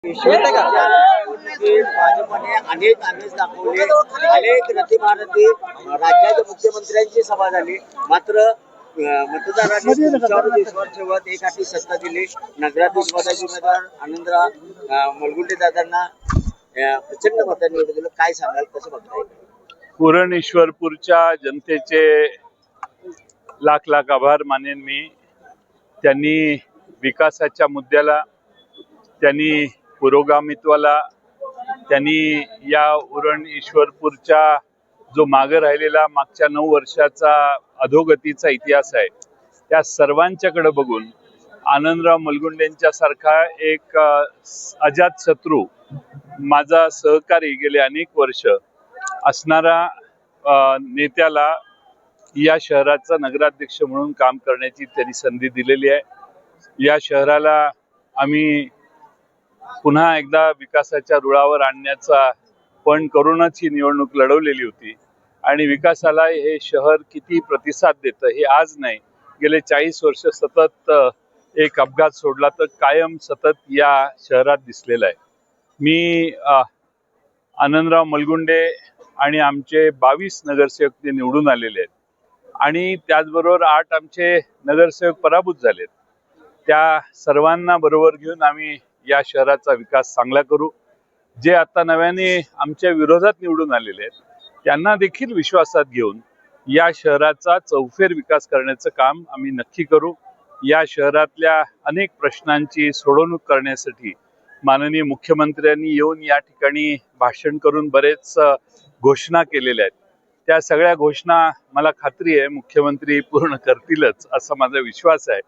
माहिती का भाजपने अनेक आमिष दाखवले, अनेक रथीमारती राज्याच्या मुख्यमंत्र्यांची सभा झाली, मात्र मतदारांनी तुमच्यावर विश्वास ठेवत एक हाती सत्ता दिली. नगराध्यक्ष पदाचे उमेदवार आनंदराव मलगुंडे दादांना प्रचंड मतांनी निवडून दिलं. काय सांगाल, कसं बघताय? पुरण ईश्वरपूरच्या जनतेचे लाख लाख आभार मानेन मी. त्यांनी विकासाच्या मुद्द्याला, त्यांनी पुरोगामित्वाला, त्यांनी या उरण ईश्वरपूरच्या जो मागे राहिलेला मागच्या 9 वर्षाचा अधोगतीचा इतिहास आहे, त्या सर्वांच्याकडे बघून आनंदराव मलगुंडेंच्या सारखा एक अजात शत्रू, माझा सहकारी गेले अनेक वर्ष असणारा नेत्याला या शहराचा नगराध्यक्ष म्हणून काम करण्याची त्यांनी संधी दिलेली आहे. या शहराला आम्ही पुन्हा एकदा विकासाच्या रुळावर आणण्याचा पण करूनच ही निवडणूक लढवलेली होती. आणि विकासाला हे शहर किती प्रतिसाद देतं हे आज नाही, गेले 40 वर्ष सतत एक अपघात सोडला तर कायम सतत या शहरात दिसलेला आहे. मी आनंदराव मलगुंडे आणि आमचे 22 नगरसेवक ते निवडून आलेले आहेत आणि त्याचबरोबर 8 आमचे नगरसेवक पराभूत झालेत. त्या सर्वांना बरोबर घेऊन आम्ही या शहराचा विकास चांगला करू. जे आता नव्याने आमच्या विरोधात निवडून आलेले आहेत त्यांना देखील विश्वासात घेऊन या शहराचा चौफेर विकास करण्याचं काम आम्ही नक्की करू. या शहरातल्या अनेक प्रश्नांची सोडवणूक करण्यासाठी माननीय मुख्यमंत्र्यांनी येऊन या ठिकाणी भाषण करून बरेच घोषणा केलेल्या आहेत. त्या सगळ्या घोषणा मला खात्री आहे मुख्यमंत्री पूर्ण करतीलच असा माझा विश्वास आहे.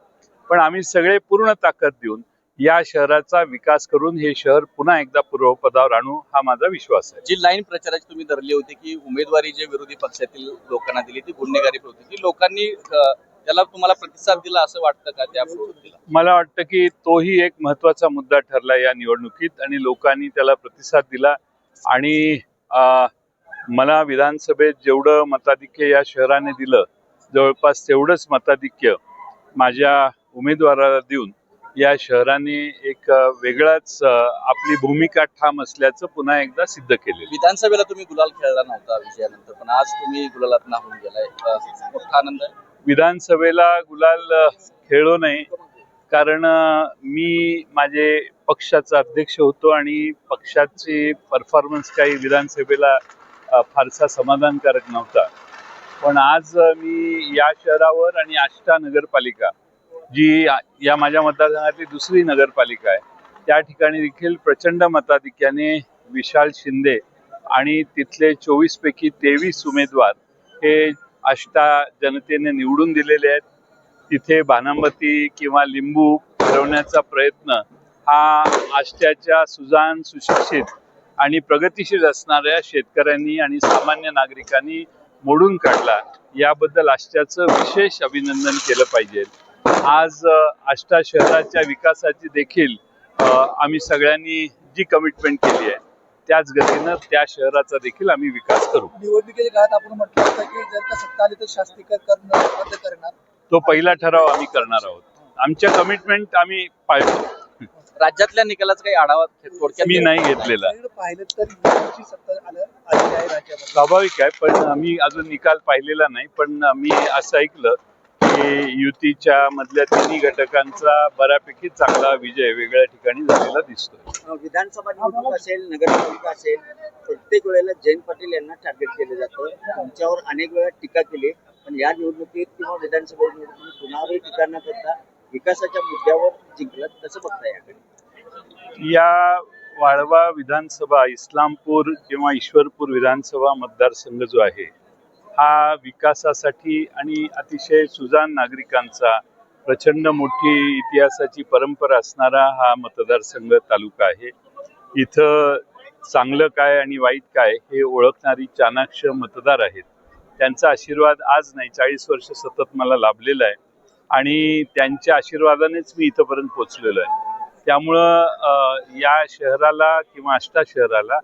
पण आम्ही सगळे पूर्ण ताकद देऊन या शहराचा विकास करून हे शहर पुन्हा एकदा पूर्वपदावर आणू हा माझा विश्वास आहे. जी लाईन प्रचाराची तुम्ही धरली होती की उमेदवारी जे विरोधी पक्षातील लोकांना दिली ती गुन्हेगारी होती, ती लोकांनी त्याला तुम्हाला प्रतिसाद दिला असं वाटतं का? त्या मला वाटतं की तोही एक महत्वाचा मुद्दा ठरला या निवडणुकीत आणि लोकांनी त्याला प्रतिसाद दिला. आणि मला विधानसभेत जेवढं मताधिक्य या शहराने दिलं जवळपास तेवढंच मताधिक्य माझ्या उमेदवाराला देऊन या शहराने एक वेगळाच आपली भूमिका ठाम असल्याचं पुन्हा एकदा सिद्ध केले. विधानसभेला तुम्ही गुलाल खेळला नव्हता विजयानंतर, पण आज तुम्ही गुलालात नाहून गेलाय, मोठा आनंद आहे. विधानसभेला गुलाल खेळलो नाही कारण मी माझे पक्षाचा अध्यक्ष होतो आणि पक्षाची परफॉर्मन्स काही विधानसभेला फारसा समाधानकारक नव्हता. पण आज मी या शहरावर आणि आष्टा नगरपालिका जी या माझ्या मतदारसंघातली दुसरी नगरपालिका आहे त्या ठिकाणी देखील प्रचंड मताधिक्याने विशाल शिंदे आणि तिथले 24 पैकी 23 उमेदवार हे आष्टा जनतेने निवडून दिलेले आहेत. तिथे बानामती किंवा लिंबू फिरवण्याचा प्रयत्न हा आष्ट्याच्या सुजाण, सुशिक्षित आणि प्रगतिशील असणाऱ्या शेतकऱ्यांनी आणि सामान्य नागरिकांनी मोडून काढला. याबद्दल आष्ट्याचं विशेष अभिनंदन केलं पाहिजे. आज आष्टा शहराच्या विकासाची देखील आम्ही सगळ्यांनी जी कमिटमेंट केली आहे त्याच गतीनं त्या शहराचा देखील आम्ही विकास करू. निवडणुकीच्या काळात आपण म्हटलं होतं की जर का सत्ता आली तर शास्त्रीकरण रद्द करणार, तो पहिला ठराव आम्ही करणार आहोत. आमच्या कमिटमेंट आम्ही पाळतो. राज्यातल्या निकालाचा काही आढावा थोडक्यात मी नाही घेतलेला. पाहिलं तर युतीची सत्ता आली आहे राज्यामध्ये, स्वाभाविक आहे, पण आम्ही अजून निकाल पाहिलेला नाही. पण मी असं ऐकलं की युतीच्या मधल्या तिन्ही घटकांचा बऱ्यापैकी चांगला विजय वेगळ्या ठिकाणी झालेला दिसतोय. विधानसभा निवडणूक असेल, नगरपालिका असेल, प्रत्येक वेळेला जयंत पाटील यांना टार्गेट केलं जातं. तुमच्यावर अनेक वेळा टीका केली, पण या निवडणुकीत किंवा विधानसभा निवडणुकीत कुणावरही टीका न करता विकासाच्या मुद्द्यावर जिंकलं. कसं बघता याकडे? या वाळवा विधानसभा, इस्लामपूर किंवा ईश्वरपूर विधानसभा मतदारसंघ जो आहे हा विकासासाठी आणि अतिशय सुजाण नागरिकांचा प्रचंड मोठी इतिहासाची परंपरा असणारा हा मतदारसंघ तालुका आहे. इथं चांगलं काय आणि वाईट काय हे ओळखणारी चाणाक्ष मतदार आहेत. त्यांचा आशीर्वाद आज नाही 40 वर्ष सतत मला लाभलेला आहे आणि त्यांच्या आशीर्वादानेच मी इथंपर्यंत पोहोचलेलो आहे. त्यामुळं या शहराला किंवा आष्टा शहराला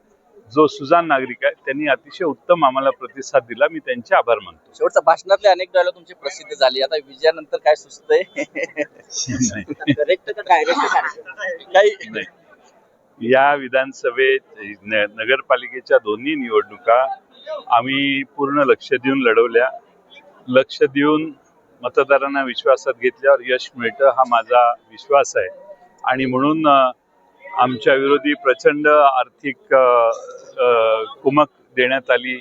जो सुजाण नागरिक आहे त्यांनी अतिशय उत्तम आम्हाला प्रतिसाद दिला. मी त्यांचे आभार मानतो. शेवटचा भाषणातले अनेक डायलॉग तुमची प्रसिद्ध झाली, आता विजयानंतर काय सुचतंय? करेक्ट का डायरेक्ट काही नाही. या विधानसभेत नगरपालिकेच्या दोन्ही निवडणुका आम्ही पूर्ण लक्ष देऊन लढवल्या. लक्ष देऊन मतदारांना विश्वासात घेतल्यावर यश मिळतं हा माझा विश्वास आहे. आणि म्हणून आमच्या विरोधी प्रचंड आर्थिक कुमक देण्यात आली.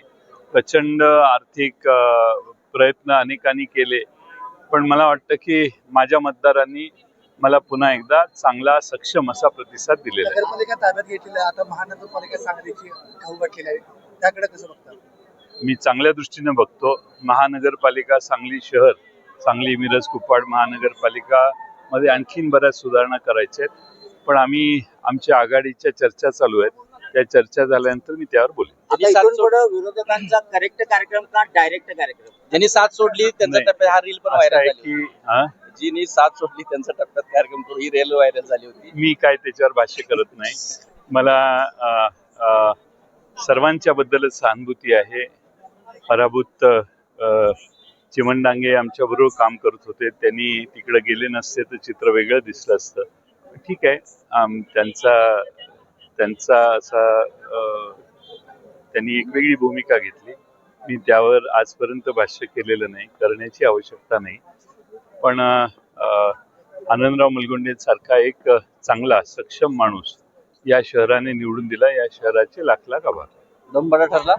प्रचंड आर्थिक प्रयत्न अनेकांनी केले. पण मला वाटतं की माझ्या मतदारांनी मला पुन्हा एकदा चांगला सक्षम असा प्रतिसाद दिलेला आहे. नगरपालिका ताब्यात घेतलेली आहे, आता महानगरपालिका सांगलीची उघडलेली आहे, त्याकडे कसं बघता? मी चांगल्या दृष्टीने बघतो. महानगरपालिका सांगली शहर, सांगली मिरज कुपवाड महानगरपालिका मध्ये आणखीन बऱ्याच सुधारणा करायच्या आहेत. पण आमच्या आघाडीच्या चर्चा चालू आहेत. त्या चर्चा झाल्यानंतर मी त्यावर बोलेन. आता इथून पुढं विरोधकांचा करेक्ट कार्यक्रम का डायरेक्ट कार्यक्रम? ज्यांनी साथ सोडली त्यांचा नाही. टप्प्यात हा रील पण असं व्हायरल आहे झाली की जीनी साथ सोडली त्यांचा टप्प्यात कार्यक्रम करून ही रील व्हायरल झाली होती. मी काय त्याच्यावर भाष्य करत नाही. मला सर्वांच्या बद्दलच सहानुभूती आहे. पराभूत चिमणडांगे आमच्या बरोबर काम करत होते. त्यांनी तिकडे गेले नसते तर चित्र वेगळं दिसलं असतं. ठीक आहे, त्यांचा असा त्यांनी एक वेगळी भूमिका घेतली. मी त्यावर आजपर्यंत भाष्य केलेलं नाही, करण्याची आवश्यकता नाही. पण आनंदराव मुलगुंडे सारखा एक चांगला सक्षम माणूस या शहराने निवडून दिला. या शहराचे लाख लाख आभार. दम बडा ठरला.